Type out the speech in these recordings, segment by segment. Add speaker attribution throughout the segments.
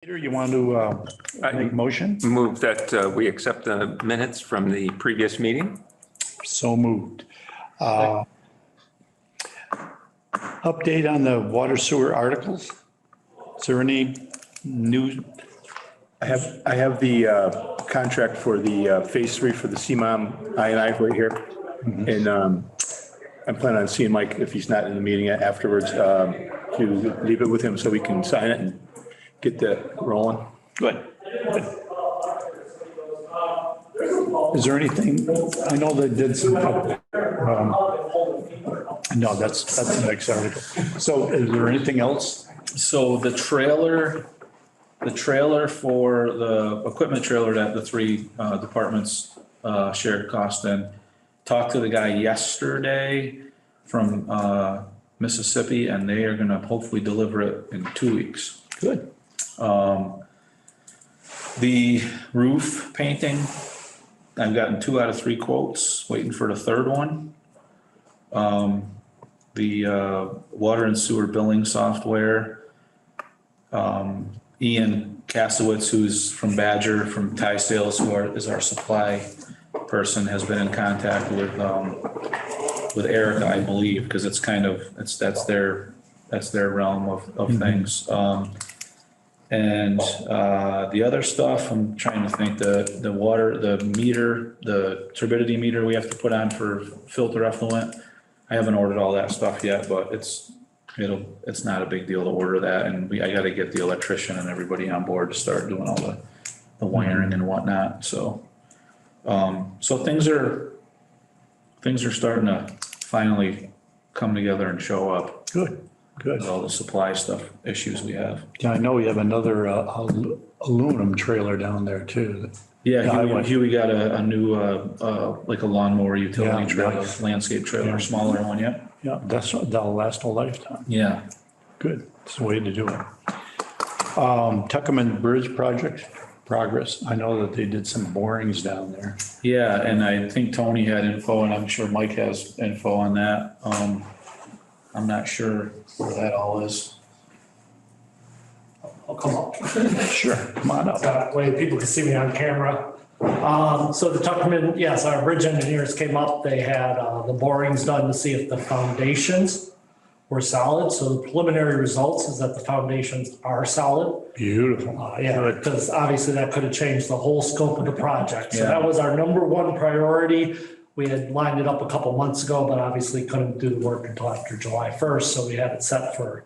Speaker 1: Peter, you want to make a motion?
Speaker 2: Move that we accept the minutes from the previous meeting.
Speaker 1: So moved. Update on the water sewer articles? Is there any new?
Speaker 3: I have the contract for the phase 3 for the CMOM I&I right here. And I'm planning on seeing Mike, if he's not in the meeting afterwards, to leave it with him so we can sign it and get that rolling.
Speaker 1: Good. Is there anything, I know they did some, no, that's the next article. So is there anything else?
Speaker 4: So the trailer for the equipment trailer that the three departments shared cost in, talked to the guy yesterday from Mississippi, and they are gonna hopefully deliver it in 2 weeks.
Speaker 1: Good.
Speaker 4: The roof painting, I've gotten 2 out of 3 quotes, waiting for the third one. The water and sewer billing software, Ian Kasowitz, who's from Badger, from Tie Sales, is our supply person, has been in contact with Erica, I believe, because it's kind of, that's their realm of things. And the other stuff, I'm trying to think, the water, the meter, the turbidity meter we have to put on for filter effluent. I haven't ordered all that stuff yet, but it's not a big deal to order that. And I got to get the electrician and everybody on board to start doing all the wiring and whatnot. So, so things are starting to finally come together and show up.
Speaker 1: Good, good.
Speaker 4: With all the supply stuff issues we have.
Speaker 1: Yeah, I know we have another aluminum trailer down there too.
Speaker 4: Yeah, Huey got a new, like a lawnmower utility
Speaker 1: Yeah,
Speaker 4: trailer,
Speaker 1: nice.
Speaker 4: landscape trailer,
Speaker 1: Yeah.
Speaker 4: smaller one, yeah.
Speaker 1: Yeah, that'll last a lifetime.
Speaker 4: Yeah.
Speaker 1: Good, it's the way to do it. Tuckerman Bridge project progress. I know that they did some borings down there.
Speaker 4: Yeah, and I think Tony had info, and I'm sure Mike has info on that. I'm not sure where that all is.
Speaker 5: I'll come up.
Speaker 1: Sure, come on up.
Speaker 5: That way people can see me on camera. So the Tuckerman, yes, our bridge engineers came up. They had the borings done to see if the foundations were solid. So the preliminary results is that the foundations are solid.
Speaker 1: Beautiful.
Speaker 5: Yeah, because obviously that could have changed the whole scope of the project. So
Speaker 4: Yeah.
Speaker 5: that was our number one priority. We had lined it up a couple months ago, but obviously couldn't do the work until after July 1st. So we had it set for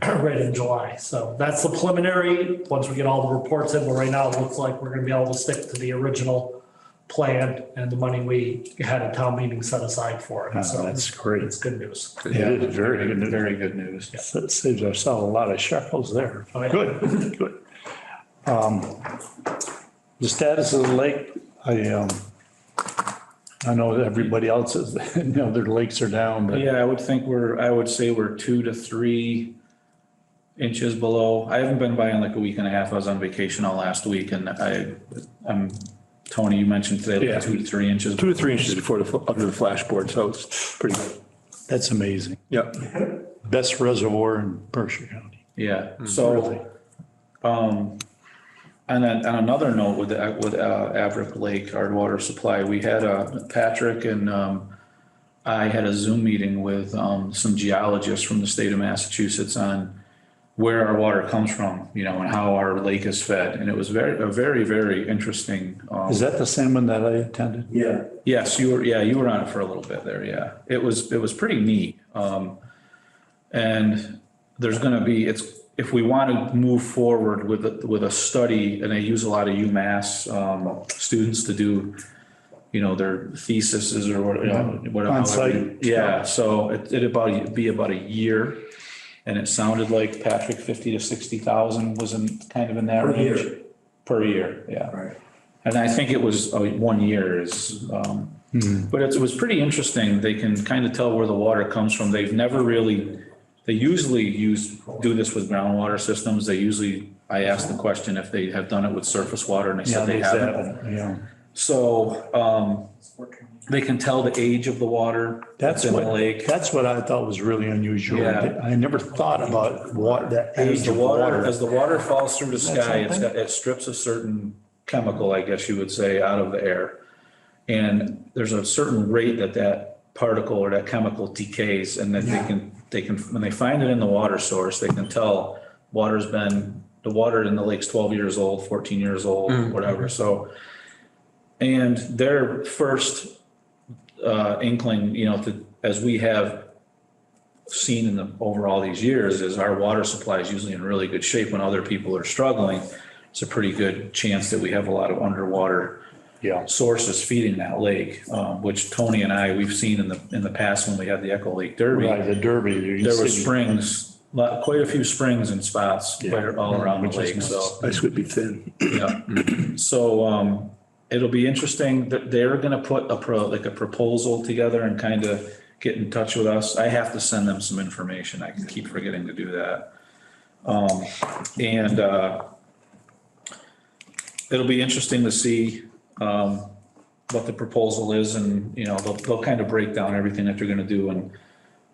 Speaker 5: right in July. So that's the preliminary. Once we get all the reports in, but right now it looks like we're gonna be able to stick to the original plan and the money we had a town meeting set aside for it. So
Speaker 1: That's great.
Speaker 5: it's good news.
Speaker 1: Yeah, it is very good news.
Speaker 4: Very good news.
Speaker 1: That saves ourselves a lot of shekels there.
Speaker 5: Oh, yeah.
Speaker 1: Good, good. The status of the lake, I know that everybody else is, their lakes are down, but
Speaker 4: Yeah, I would say we're 2 to 3 inches below. I haven't been by in like a week and a half. I was on vacation all last week, and Tony, you mentioned today,
Speaker 1: Yeah.
Speaker 4: like 2 to 3 inches.
Speaker 3: 2 to 3 inches before under the flashboard, so it's pretty good.
Speaker 1: that's amazing.
Speaker 3: Yep.
Speaker 1: Best reservoir in Berkshire County.
Speaker 4: Yeah, so, and then on another note with Averick Lake, our water supply, we had Patrick and I had a Zoom meeting with some geologists from the state of Massachusetts on where our water comes from, and how our lake is fed. And it was a very, very interesting.
Speaker 1: Is that the same one that I attended?
Speaker 3: Yeah.
Speaker 4: Yes, you were on it for a little bit there. Yeah, it was pretty neat. And there's going to be, if we want to move forward with a study, and they use a lot of UMass students to do, their theses or whatever.
Speaker 1: On site.
Speaker 4: Yeah, so it'd be about a year, and it sounded like Patrick 50 to 60,000 was kind of in that range per year. Yeah,
Speaker 3: Right.
Speaker 4: and I think it was 1 year is. But it was pretty interesting. They can kind of tell where the water comes from. They usually do this with groundwater systems. I asked the question if they have done it with surface water, and they said they haven't.
Speaker 1: Yeah.
Speaker 4: So they can tell the age of the water that's in the lake.
Speaker 1: That's what I thought was really unusual.
Speaker 4: Yeah.
Speaker 1: I never thought about what, the
Speaker 4: As
Speaker 1: age
Speaker 4: the
Speaker 1: of
Speaker 4: water,
Speaker 1: water.
Speaker 4: as the water falls through the
Speaker 1: Isn't that
Speaker 4: sky,
Speaker 1: something?
Speaker 4: it strips a certain chemical, I guess you would say, out of the air. And there's a certain rate that particle or that chemical decays, and then they can, when they find it in the water source, they can tell the water in the lake's 12 years old, 14 years old, whatever. So, and their first inkling, as we have seen over all these years, is our water supply is usually in really good shape when other people are struggling. It's a pretty good chance that we have a lot of underwater sources feeding that lake, which Tony and we've seen in the past when we had the Echo Lake Derby.
Speaker 1: Right, the Derby.
Speaker 4: There were springs, quite a few springs and spots all around the lake, so.
Speaker 3: Ice would be thin.
Speaker 4: Yeah, so it'll be interesting that they're gonna put a proposal together and kind of get in touch with us. I have to send them some information. I keep forgetting to do that. And it'll be interesting to see what the proposal is, and they'll kind of break down everything that they're gonna do and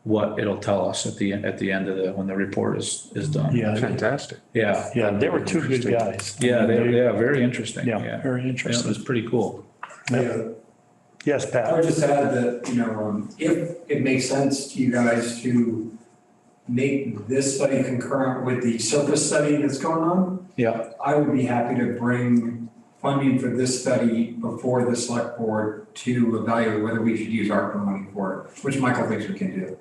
Speaker 4: what it'll tell us at the end of when the report is done.
Speaker 1: Yeah,
Speaker 2: Fantastic.
Speaker 4: Yeah.
Speaker 1: yeah, they were two good guys.
Speaker 4: Yeah, very interesting.
Speaker 1: Yeah, very
Speaker 4: Yeah,
Speaker 1: interesting.
Speaker 4: it was pretty cool.
Speaker 1: Yes,
Speaker 6: I
Speaker 1: Pat.
Speaker 6: would just add that, if it makes sense to you guys to make this study concurrent with the surface study that's going on,
Speaker 4: Yeah,
Speaker 6: I would be happy to bring funding for this study before the select board to evaluate whether we should use ARPA money for it, which Michael thinks we can do.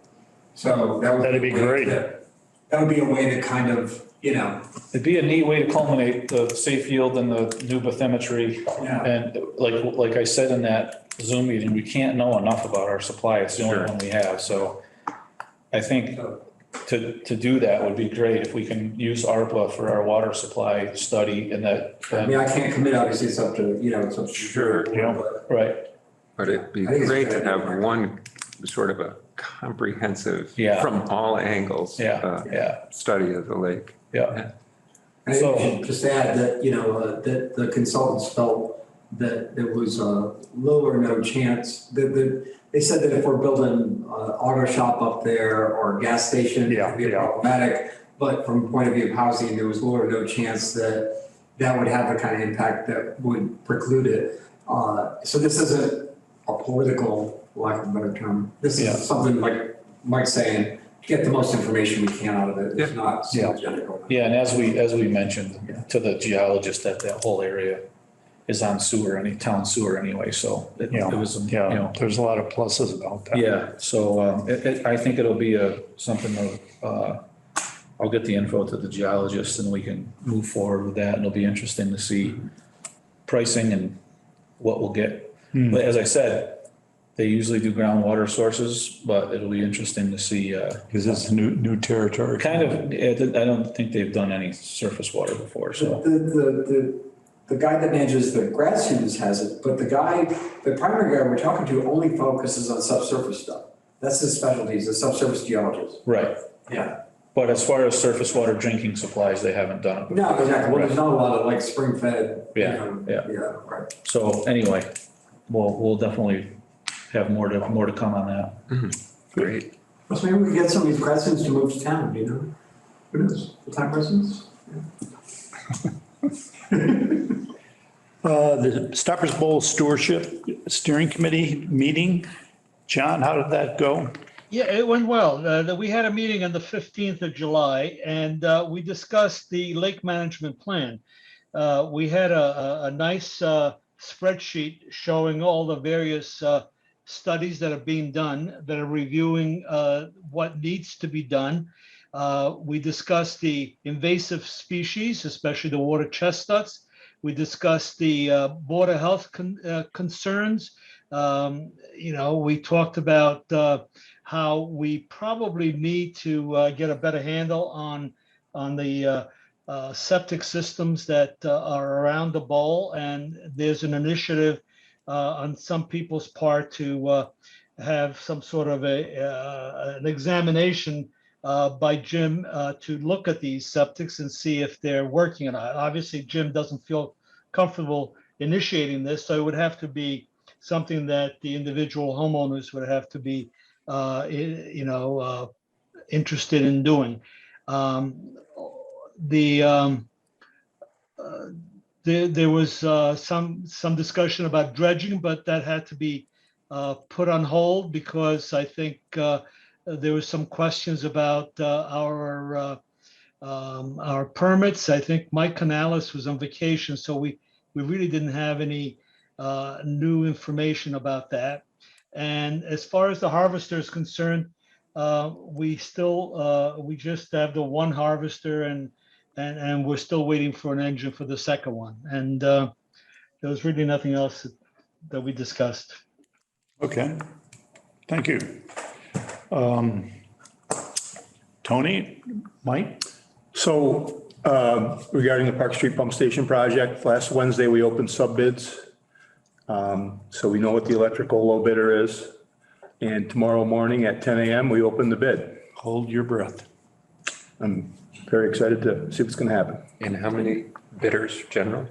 Speaker 6: So that would.
Speaker 1: That'd be great.
Speaker 6: That would be a way to kind of,
Speaker 4: it'd be a neat way to culminate the safe yield and the new bathymetry.
Speaker 6: Yeah.
Speaker 4: And like I said in that Zoom meeting, we can't know enough about our supply. It's the only one we have. So I think to do that would be great if we can use ARPA for our water supply study and that.
Speaker 6: I mean, I can't commit, obviously, it's up to, it's up to.
Speaker 2: Sure,
Speaker 4: Right.
Speaker 2: But it'd be
Speaker 6: I think it's
Speaker 2: great
Speaker 6: a
Speaker 2: to
Speaker 6: good
Speaker 2: have
Speaker 6: idea.
Speaker 2: one sort of a comprehensive,
Speaker 4: Yeah.
Speaker 2: from all angles,
Speaker 4: Yeah.
Speaker 2: study of the lake.
Speaker 4: Yeah.
Speaker 6: And
Speaker 4: So-
Speaker 6: just to add that, that the consultants felt that there was a low or no chance, they said that if we're building an auto shop up there or a gas station, it could be problematic. But from the point of view of housing, there was low or no chance that that would have the kind of impact that would preclude it. So this isn't a political, lack of a better term. This
Speaker 4: Yeah.
Speaker 6: is something like Mike's saying, get the most information we can out of it. It's not synergetic.
Speaker 4: Yeah, and as we mentioned to the geologist, that whole area is on sewer, town sewer anyway, so it was,
Speaker 1: There's a lot of pluses about that.
Speaker 4: yeah, so I think it'll be something of, I'll get the info to the geologist and we can move forward with that, and it'll be interesting to see pricing and what we'll get. But as I said, they usually do groundwater sources, but it'll be interesting to see,
Speaker 1: Because it's new territory.
Speaker 4: kind of, I don't think they've done any surface water before, so.
Speaker 6: The guy that manages the grad students has it, but the primary guy we're talking to only focuses on subsurface stuff. That's his specialty, he's a subsurface geologist.
Speaker 4: Right,
Speaker 6: Yeah.
Speaker 4: but as far as surface water drinking supplies, they haven't done it.
Speaker 6: No, exactly, well, there's not a lot of like spring fed.
Speaker 4: Yeah.
Speaker 6: Yeah, right.
Speaker 4: So anyway, we'll definitely have more to come on that.
Speaker 2: Great.
Speaker 6: Plus maybe we can get some of these grad students to move to town, Who knows, full-time residents?
Speaker 1: The Stockbridge Bowl Stewardship Steering Committee meeting. John, how did that go?
Speaker 7: Yeah, it went well. We had a meeting on the 15th of July, and we discussed the lake management plan. We had a nice spreadsheet showing all the various studies that are being done, that are reviewing what needs to be done. We discussed the invasive species, especially the water chestnuts. We discussed the border health concerns. We talked about how we probably need to get a better handle on the septic systems that are around the bowl. And there's an initiative on some people's part to have some sort of an examination by Jim to look at these septics and see if they're working or not. Obviously, Jim doesn't feel comfortable initiating this, so it would have to be something that the individual homeowners would have to be, interested in doing. Um, The, there was some discussion about dredging, but that had to be put on hold because I think there was some questions about our permits. I think Mike Canales was on vacation, so we really didn't have any new information about that. And as far as the harvester is concerned, we just have the one harvester and we're still waiting for an engine for the second one. And there was really nothing else that we discussed.
Speaker 1: Okay, thank you. Tony, Mike?
Speaker 3: So regarding the Park Street Pump Station project, last Wednesday, we opened sub bids. So we know what the electrical low bidder is. And tomorrow morning at 10 a.m., we open the bid.
Speaker 1: Hold your breath.
Speaker 3: I'm very excited to see what's going to happen.
Speaker 2: And how many bidders general?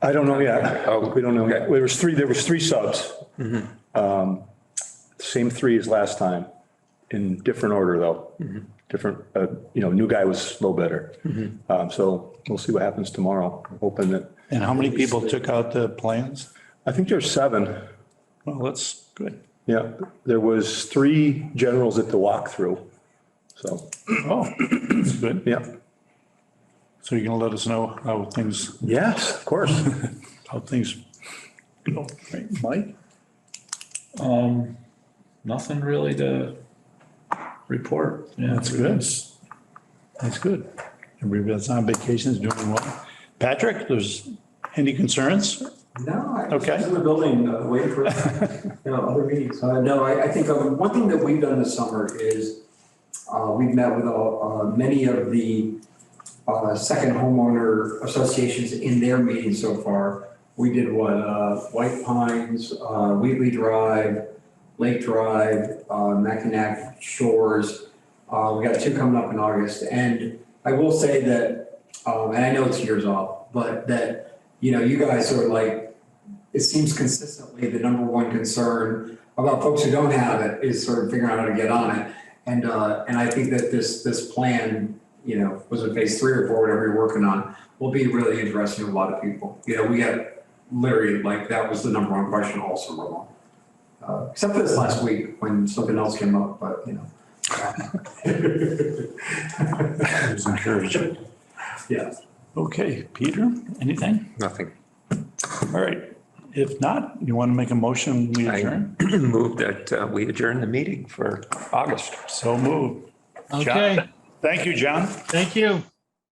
Speaker 3: I don't know yet.
Speaker 2: Oh,
Speaker 3: We don't know yet.
Speaker 2: okay.
Speaker 3: There was three subs. Same three as last time, in different order though. Different, new guy was low bidder. So we'll see what happens tomorrow. I'm hoping that,
Speaker 1: And how many people took out the plans?
Speaker 3: I think there's 7.
Speaker 1: Well, that's good.
Speaker 3: Yeah, there was 3 generals at the walkthrough. So,
Speaker 1: Oh, that's good.
Speaker 3: yeah.
Speaker 1: So you're gonna let us know how things
Speaker 3: Yes, of course.
Speaker 1: go, right, Mike?
Speaker 4: Nothing really to report. Yeah,
Speaker 1: That's good. That's good. Everybody that's on vacation is doing well. Patrick, there's any concerns?
Speaker 6: No, I
Speaker 1: Okay.
Speaker 6: was in the building waiting for, other meetings. No, I think one thing that we've done this summer is we've met with many of the second homeowner associations in their meetings so far. We did White Pines, Wheatley Drive, Lake Drive, Mackinac Shores. We got 2 coming up in August. And I will say that, and I know it's years off, but that, you guys are like, it seems consistently the number one concern about folks who don't have it is sort of figuring out how to get on it. And I think that this plan, was it phase 3 or 4, whatever you're working on, will be really interesting to a lot of people. We got literally like that was the number one question all summer long. Except for this last week when something else came up, but
Speaker 1: It was encouraging.
Speaker 6: yeah.
Speaker 1: Okay, Peter, anything?
Speaker 2: Nothing.
Speaker 1: All right. If not, you want to make a motion, we
Speaker 2: I
Speaker 1: adjourn?
Speaker 2: move that we adjourn the meeting for August.
Speaker 1: So moved. John?
Speaker 7: Okay,
Speaker 1: Thank you, John.
Speaker 7: thank you.